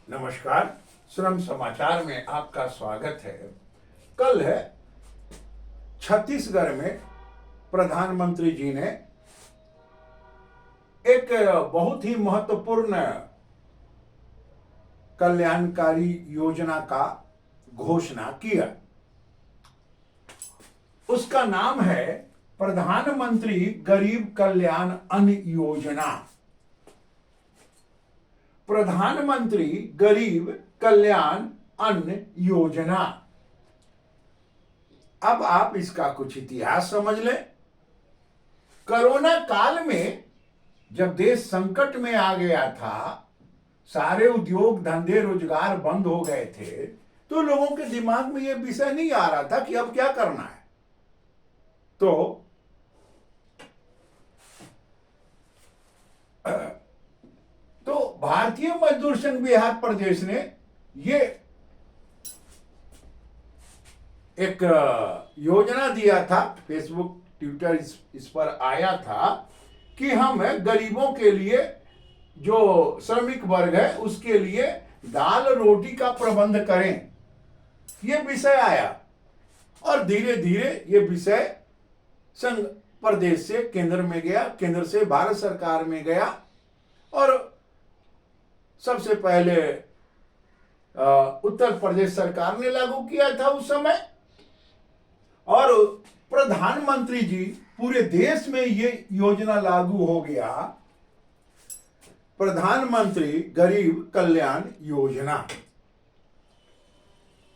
नमस्कार। श्रम समाचार में आपका स्वागत है। कल है छत्तीसगढ़ में प्रधानमंत्री जी ने एक बहुत ही महत्वपूर्ण कल्याणकारी योजना का घोषणा किया। उसका नाम है प्रधानमंत्री गरीब कल्याण अन्न योजना। प्रधानमंत्री गरीब कल्याण अन्न योजना। अब आप इसका कुछ इतिहास समझ लें। कोरोना काल में जब देश संकट में आ गया था, सारे उद्योग धंधे रोजगार बंद हो गए थे, तो लोगों के दिमाग में यह विषय नहीं आ रहा था कि अब क्या करना है। तो भारतीय मजदूर संघ बिहार प्रदेश ने ये एक योजना दिया था। फेसबुक ट्विटर इस पर आया था कि हम गरीबों के लिए, जो श्रमिक वर्ग है, उसके लिए दाल रोटी का प्रबंध करें। ये विषय आया और धीरे धीरे ये विषय संघ प्रदेश से केंद्र में गया, केंद्र से भारत सरकार में गया और सबसे पहले उत्तर प्रदेश सरकार ने लागू किया था उस समय, और प्रधानमंत्री जी पूरे देश में ये योजना लागू हो गया, प्रधानमंत्री गरीब कल्याण योजना।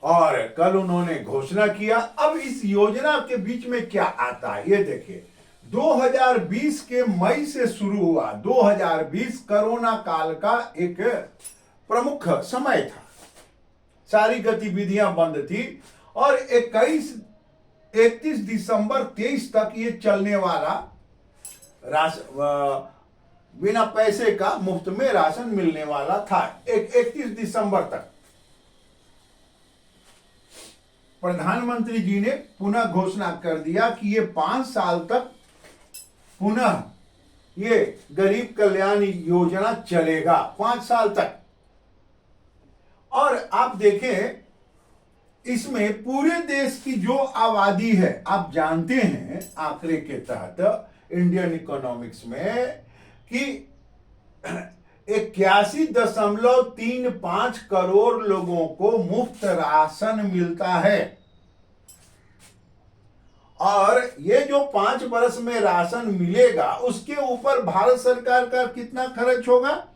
और कल उन्होंने घोषणा किया। अब इस योजना के बीच में क्या आता है ये देखिए। 2020 के मई से शुरू हुआ। 2020 कोरोना काल का एक प्रमुख समय था। सारी गतिविधियां बंद थी और 31 दिसंबर 23 तक ये चलने वाला बिना पैसे का मुफ्त में राशन मिलने वाला था। 31 दिसंबर तक प्रधानमंत्री जी ने पुनः घोषणा कर दिया कि ये 5 साल तक पुनः ये गरीब कल्याण योजना चलेगा, 5 साल तक। और आप देखें, इसमें पूरे देश की जो आबादी है, आप जानते हैं आंकड़े के तहत इंडियन इकोनॉमिक्स में कि 81.35 करोड़ लोगों को मुफ्त राशन मिलता है। और ये जो 5 वर्ष में राशन मिलेगा, उसके ऊपर भारत सरकार का कितना खर्च होगा?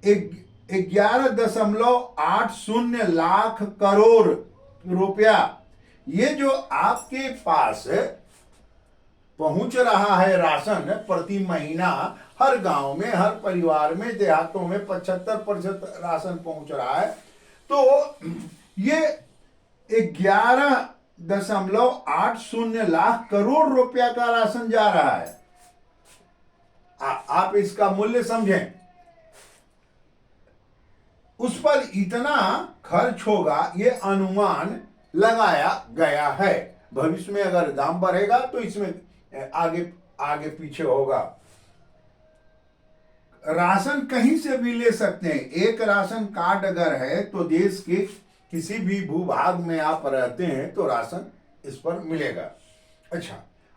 11.80 लाख करोड़ रुपया। ये जो आपके पास पहुंच रहा है राशन प्रति महीना, हर गांव में, हर परिवार में, देहातों में 75% राशन पहुंच रहा है। तो ये 11.80 लाख करोड़ रुपया का राशन जा रहा है। आप इसका मूल्य समझें। उस पर इतना खर्च होगा, ये अनुमान लगाया गया है। भविष्य में अगर दाम बढ़ेगा तो इसमें आगे पीछे होगा। राशन कहीं से भी ले सकते हैं। एक राशन कार्ड अगर है तो देश के किसी भी भूभाग में आप रहते हैं तो राशन इस पर मिलेगा। अच्छा,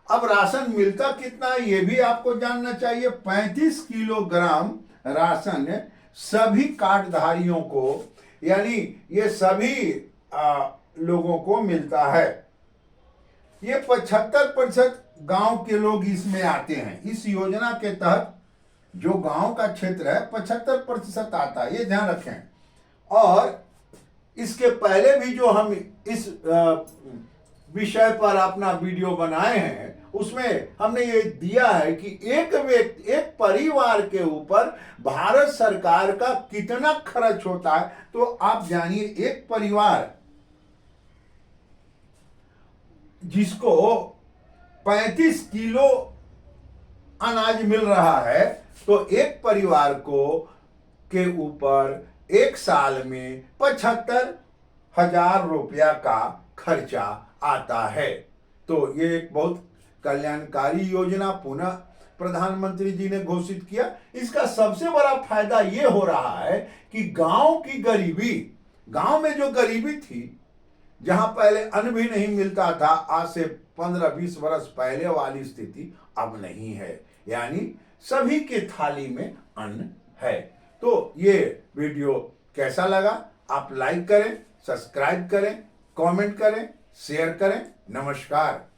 अब राशन मिलता कितना है ये भी आपको जानना चाहिए। 35 किलोग्राम राशन सभी कार्डधारियों को, यानी ये सभी लोगों को मिलता है। ये 75% गांव के लोग इसमें आते हैं। इस योजना के तहत जो गांव का क्षेत्र है 75% आता है, ये ध्यान रखें। और इसके पहले भी जो हम इस विषय पर अपना वीडियो बनाए हैं, उसमें हमने ये दिया है कि एक परिवार के ऊपर भारत सरकार का कितना खर्च होता है। तो आप जानिए, एक परिवार जिसको 35 किलो अनाज मिल रहा है, तो एक परिवार को के ऊपर एक साल में 75,000 रुपया का खर्चा आता है। तो ये एक बहुत कल्याणकारी योजना पुनः प्रधानमंत्री जी ने घोषित किया। इसका सबसे बड़ा फायदा ये हो रहा है कि गांव की गरीबी, गांव में जो गरीबी थी, जहां पहले अन्न भी नहीं मिलता था, आज से 15-20 वर्ष पहले वाली स्थिति अब नहीं है, यानी सभी के थाली में अन्न है। तो ये वीडियो कैसा लगा आप लाइक करें, सब्सक्राइब करें, कमेंट करें, शेयर करें। नमस्कार।